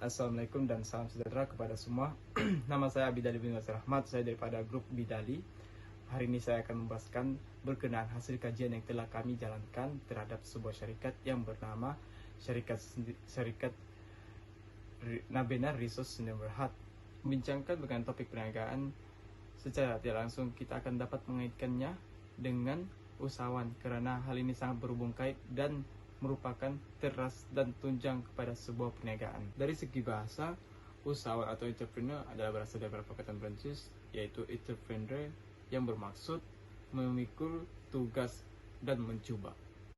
Assalamualaikum dan salam sejahtera kepada semua. Nama saya Bidali bin Nasir Ahmad, saya daripada grup Bidali. Hari ini saya akan membahaskan berkenaan hasil kajian yang telah kami jalankan terhadap sebuah syarikat yang bernama Syarikat Nabena Resource Sdn Bhd. Membincangkan dengan topik perniagaan secara tidak langsung kita akan dapat mengaitkannya dengan usahawan karena hal ini sangat berhubung kait dan merupakan teras dan tunjang kepada sebuah perniagaan. Dari segi bahasa, usahawan atau entrepreneur adalah berasal dari perkataan Prancis, yaitu entrepreneur yang bermaksud memikul tugas dan mencuba.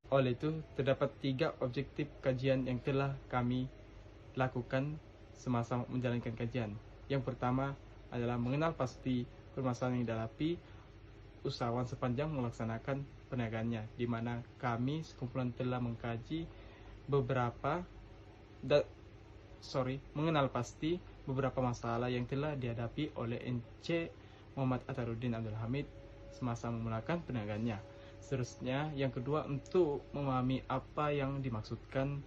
Oleh itu, terdapat 3 objektif kajian yang telah kami lakukan semasa menjalankan kajian. Yang pertama adalah mengenal pasti permasalahan yang dihadapi usahawan sepanjang melaksanakan perniagaannya, di mana kami sekumpulan telah mengkaji mengenal pasti beberapa masalah yang telah dihadapi oleh Encik Muhammad Atharuddin Abdul Hamid semasa memulakan perniagaannya. Seterusnya, yang kedua, untuk memahami apa yang dimaksudkan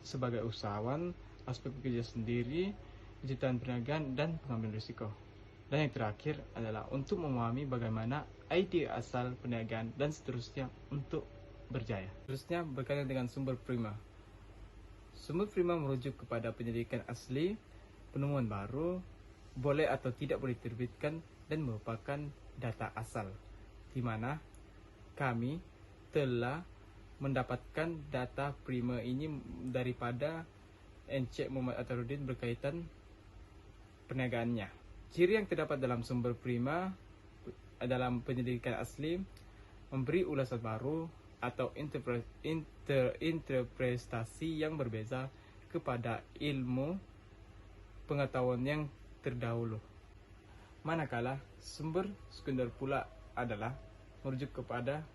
sebagai usahawan, aspek bekerja sendiri, kejutan perniagaan, dan pengambilan risiko. Dan yang terakhir adalah untuk memahami bagaimana ide asal perniagaan dan seterusnya untuk berjaya. Seterusnya berkaitan dengan sumber prima. Sumber prima merujuk kepada penyelidikan asli, penemuan baru, boleh atau tidak boleh diterbitkan, dan merupakan data asal, di mana kami telah mendapatkan data prima ini daripada Encik Muhammad Atharuddin berkaitan perniagaannya. Ciri yang terdapat dalam sumber prima dalam penyelidikan asli memberi ulasan baru atau interpretasi yang berbeza kepada ilmu pengetahuan yang terdahulu. Manakala sumber sekunder pula adalah merujuk kepada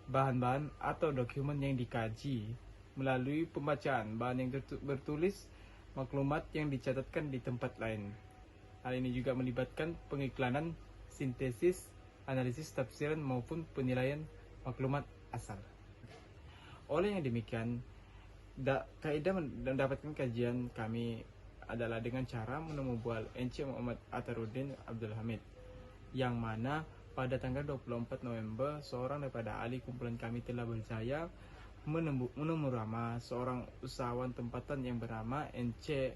bahan-bahan atau dokumen yang dikaji melalui pembacaan bahan yang bertulis, maklumat yang dicatatkan di tempat lain. Hal ini juga melibatkan pengiklanan, sintesis, analisis tafsiran maupun penilaian maklumat asal. Oleh yang demikian, kaidah mendapatkan kajian kami adalah dengan cara menemu bual Encik Muhammad Atharuddin Abdul Hamid, yang mana pada tanggal 24 November seorang daripada ahli kumpulan kami telah berjaya menemu nama seorang usahawan tempatan yang bernama Encik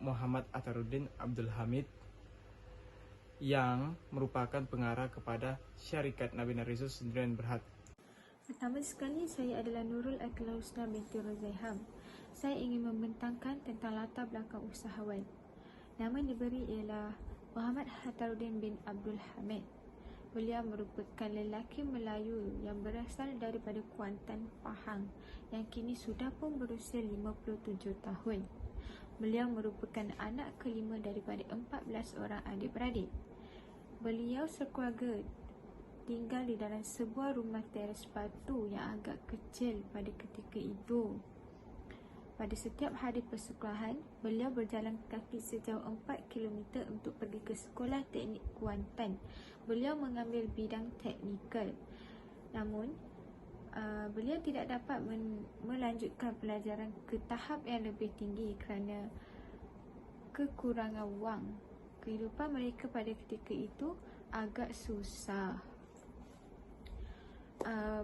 Muhammad Atharuddin Abdul Hamid yang merupakan pengarah kepada Syarikat Nabena Resource Sdn Bhd. Pertama sekali, saya adalah Nurul Akila Husna binti Rozaiham. Saya ingin membentangkan tentang latar belakang usahawan. Nama yang diberi ialah Muhammad Atharuddin bin Abdul Hamid. Beliau merupakan lelaki Melayu yang berasal daripada Kuantan, Pahang, yang kini sudah pun berusia 57 tahun. Beliau merupakan anak kelima daripada 14 orang adik-beradik. Beliau sekeluarga tinggal di dalam sebuah rumah teras batu yang agak kecil pada ketika itu. Pada setiap hari persekolahan, beliau berjalan kaki sejauh 4 km untuk pergi ke Sekolah Teknik Kuantan. Beliau mengambil bidang teknikal. Namun, beliau tidak dapat melanjutkan pelajaran ke tahap yang lebih tinggi kerana kekurangan wang. Kehidupan mereka pada ketika itu agak susah.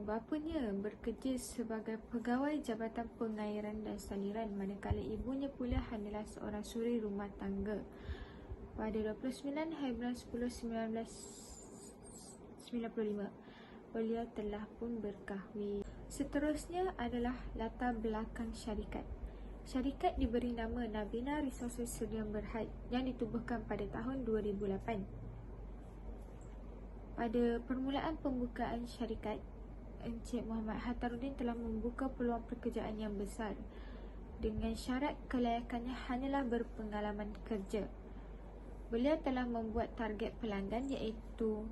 Bapanya bekerja sebagai pegawai Jabatan Pengairan dan Saliran, manakala ibunya pula hanyalah seorang suri rumah tangga. Pada 29 hari bulan 10 1995, beliau telah pun berkahwin. Seterusnya adalah latar belakang syarikat. Syarikat diberi nama Nabena Resource Sdn Bhd yang ditubuhkan pada tahun 2008. Pada permulaan pembukaan syarikat, Encik Muhammad Atharuddin telah membuka peluang pekerjaan yang besar dengan syarat kelayakannya hanyalah berpengalaman kerja. Beliau telah membuat target pelanggan iaitu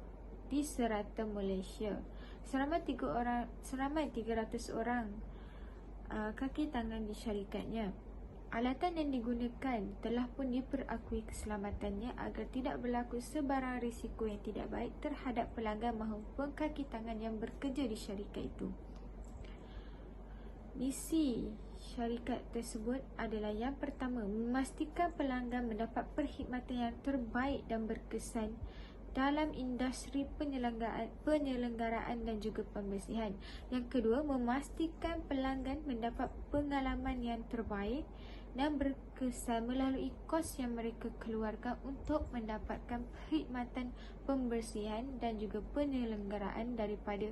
di serata Malaysia. Seramai 300 orang kaki tangan di syarikatnya. Alatan yang digunakan telah pun diperakui keselamatannya agar tidak berlaku sebarang risiko yang tidak baik terhadap pelanggan maupun kaki tangan yang bekerja di syarikat itu. Misi syarikat tersebut adalah yang pertama, memastikan pelanggan mendapat perkhidmatan yang terbaik dan berkesan dalam industri penyelenggaraan dan juga pembersihan. Yang kedua, memastikan pelanggan mendapat pengalaman yang terbaik dan berkesan melalui kos yang mereka keluarkan untuk mendapatkan perkhidmatan pembersihan dan juga penyelenggaraan daripada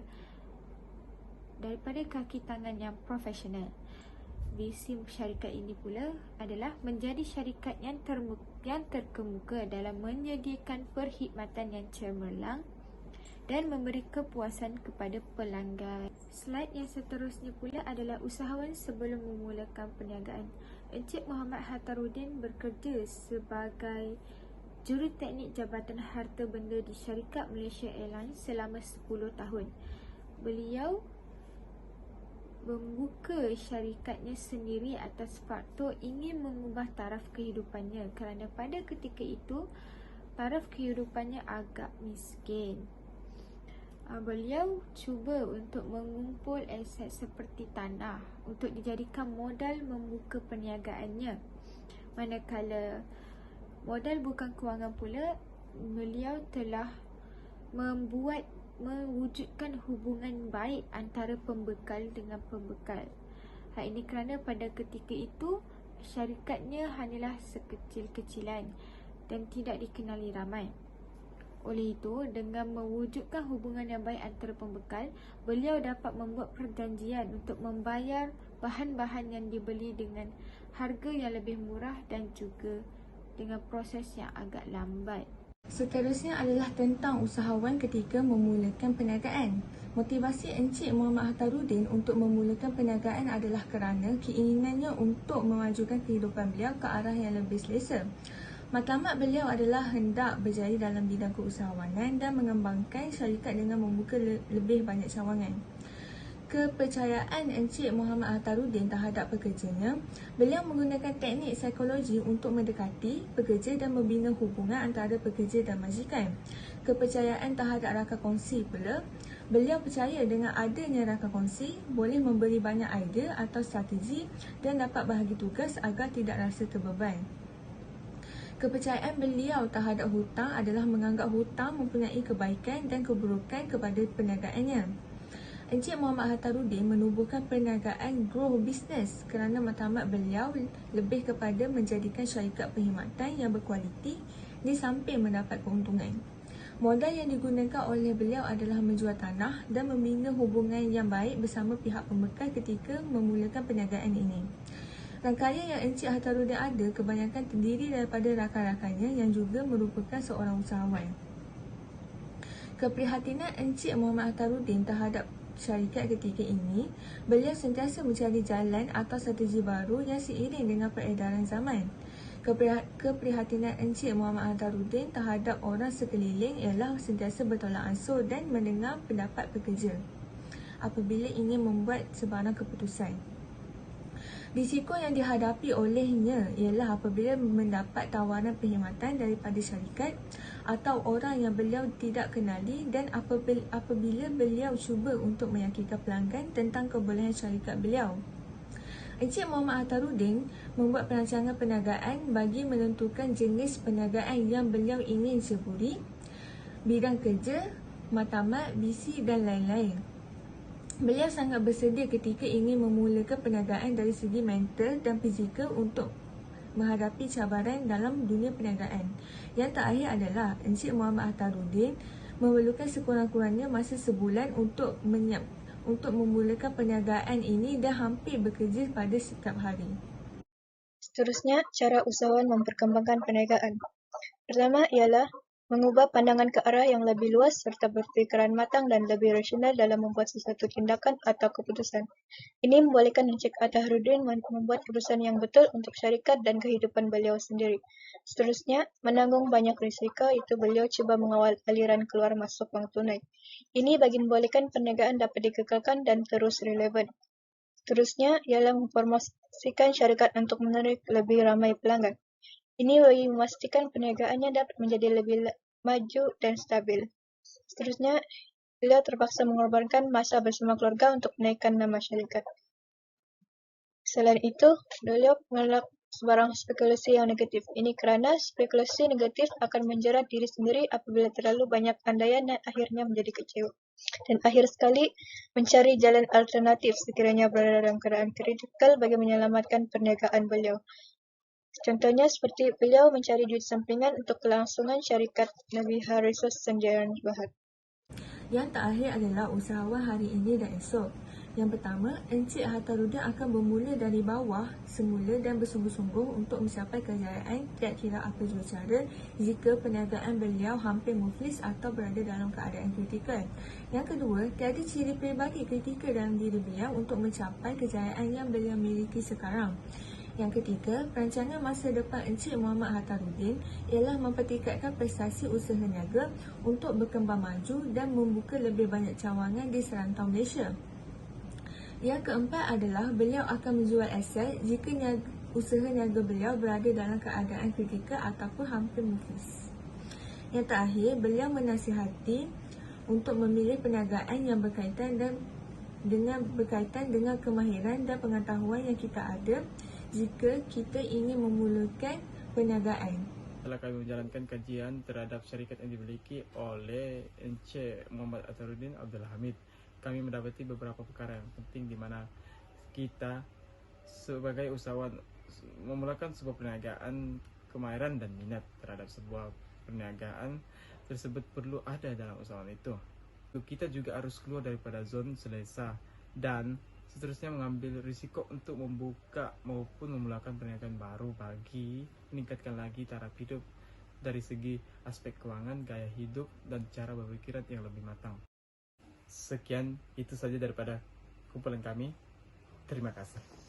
kaki tangan yang profesional. Visi syarikat ini pula adalah menjadi syarikat yang terkemuka dalam menyediakan perkhidmatan yang cemerlang dan memberi kepuasan kepada pelanggan. Slide yang seterusnya pula adalah usahawan sebelum memulakan perniagaan. Encik Muhammad Hattaruddin bekerja sebagai juruteknik Jabatan Harta Benda di syarikat Malaysia Airlines selama 10 tahun. Beliau membuka syarikatnya sendiri atas faktor ingin mengubah taraf kehidupannya kerana pada ketika itu taraf kehidupannya agak miskin. Beliau cuba untuk mengumpul aset seperti tanah untuk dijadikan modal membuka perniagaannya. Manakala modal bukan kewangan pula, beliau telah mewujudkan hubungan baik antara pembekal dengan pembekal. Hal ini kerana pada ketika itu syarikatnya hanyalah sekecil-kecilan dan tidak dikenali ramai. Oleh itu, dengan mewujudkan hubungan yang baik antara pembekal, beliau dapat membuat perjanjian untuk membayar bahan-bahan yang dibeli dengan harga yang lebih murah dan juga dengan proses yang agak lambat. Seterusnya adalah tentang usahawan ketika memulakan perniagaan. Motivasi Encik Muhammad Hattaruddin untuk memulakan perniagaan adalah kerana keinginannya untuk memajukan kehidupan beliau ke arah yang lebih selesa. Matlamat beliau adalah hendak berjaya dalam bidang keusahawanan dan mengembangkan syarikat dengan membuka lebih banyak cawangan. Kepercayaan Encik Muhammad Hattaruddin terhadap pekerjanya, beliau menggunakan teknik psikologi untuk mendekati pekerja dan membina hubungan antara pekerja dan majikan. Kepercayaan terhadap rakam kongsi pula, beliau percaya dengan adanya rakam kongsi boleh memberi banyak idea atau strategi dan dapat bahagi tugas agar tidak rasa terbeban. Kepercayaan beliau terhadap hutang adalah menganggap hutang mempunyai kebaikan dan keburukan kepada perniagaannya. Encik Muhammad Hattaruddin menubuhkan perniagaan grow business kerana matlamat beliau lebih kepada menjadikan syarikat perkhidmatan yang berkualiti di samping mendapat keuntungan. Modal yang digunakan oleh beliau adalah menjual tanah dan membina hubungan yang baik bersama pihak pembekal ketika memulakan perniagaan ini. Rangkaian yang Encik Hattaruddin ada kebanyakan terdiri daripada rakan-rakannya yang juga merupakan seorang usahawan. Keprihatinan Encik Muhammad Hattaruddin terhadap syarikat ketika ini, beliau sentiasa mencari jalan atau strategi baru yang seiring dengan peredaran zaman. Keprihatinan Encik Muhammad Hattaruddin terhadap orang sekeliling ialah sentiasa bertolak ansur dan mendengar pendapat pekerja apabila ingin membuat sebarang keputusan. Risiko yang dihadapi olehnya ialah apabila mendapat tawaran perkhidmatan daripada syarikat atau orang yang beliau tidak kenali dan apabila beliau cuba untuk meyakinkan pelanggan tentang kebolehan syarikat beliau. Encik Muhammad Hattaruddin membuat perancangan perniagaan bagi menentukan jenis perniagaan yang beliau ingin ceburi, bidang kerja, matlamat, visi dan lain-lain. Beliau sangat bersedia ketika ingin memulakan perniagaan dari segi mental dan fizikal untuk menghadapi cabaran dalam dunia perniagaan. Yang terakhir adalah Encik Muhammad Hattaruddin memerlukan sekurang-kurangnya masa sebulan untuk memulakan perniagaan ini dan hampir bekerja pada setiap hari. Seterusnya, cara usahawan memperkembangkan perniagaan. Pertama ialah mengubah pandangan ke arah yang lebih luas serta berfikiran matang dan lebih rasional dalam membuat sesuatu tindakan atau keputusan. Ini membolehkan Encik Hattaruddin membuat keputusan yang betul untuk syarikat dan kehidupan beliau sendiri. Seterusnya, menanggung banyak risiko, itu beliau cuba mengawal aliran keluar masuk wang tunai. Ini bagi membolehkan perniagaan dapat dikekalkan dan terus relevan. Seterusnya ialah mempromosikan syarikat untuk menarik lebih ramai pelanggan. Ini bagi memastikan perniagaannya dapat menjadi lebih maju dan stabil. Seterusnya, beliau terpaksa mengorbankan masa bersama keluarga untuk menaikkan nama syarikat. Selain itu, beliau menolak sebarang spekulasi yang negatif. Ini kerana spekulasi negatif akan menjerat diri sendiri apabila terlalu banyak andaian dan akhirnya menjadi kecewa. Dan akhir sekali, mencari jalan alternatif sekiranya berada dalam keadaan kritikal bagi menyelamatkan perniagaan beliau. Contohnya seperti beliau mencari duit sampingan untuk kelangsungan syarikat Nabiha Resource Sanjaya Berhad. Yang terakhir adalah usahawan hari ini dan esok. Yang pertama, Encik Hattaruddin akan bermula dari bawah semula dan bersungguh-sungguh untuk mencapai kejayaan tidak kira apa jua cara jika perniagaan beliau hampir muflis atau berada dalam keadaan kritikal. Yang kedua, tiada ciri peribadi kritikal dalam diri beliau untuk mencapai kejayaan yang beliau miliki sekarang. Yang ketiga, perancangan masa depan Encik Muhammad Hattaruddin ialah mempertingkatkan prestasi usaha niaga untuk berkembang maju dan membuka lebih banyak cawangan di serantau Malaysia. Yang keempat adalah beliau akan menjual aset jika usaha niaga beliau berada dalam keadaan kritikal ataupun hampir muflis. Yang terakhir, beliau menasihati untuk memilih perniagaan yang berkaitan dengan kemahiran dan pengetahuan yang kita ada jika kita ingin memulakan perniagaan. Setelah kami menjalankan kajian terhadap syarikat yang dimiliki oleh Encik Muhammad Hattaruddin Abdul Hamid, kami mendapati beberapa perkara yang penting di mana kita sebagai usahawan memulakan sebuah perniagaan, kemahiran dan minat terhadap sebuah perniagaan tersebut perlu ada dalam usahawan itu. Kita juga harus keluar daripada zon selesa dan seterusnya mengambil risiko untuk membuka maupun memulakan perniagaan baru bagi meningkatkan lagi taraf hidup dari segi aspek keuangan, gaya hidup, dan cara berpikiran yang lebih matang. Sekian, itu saja daripada kumpulan kami. Terima kasih.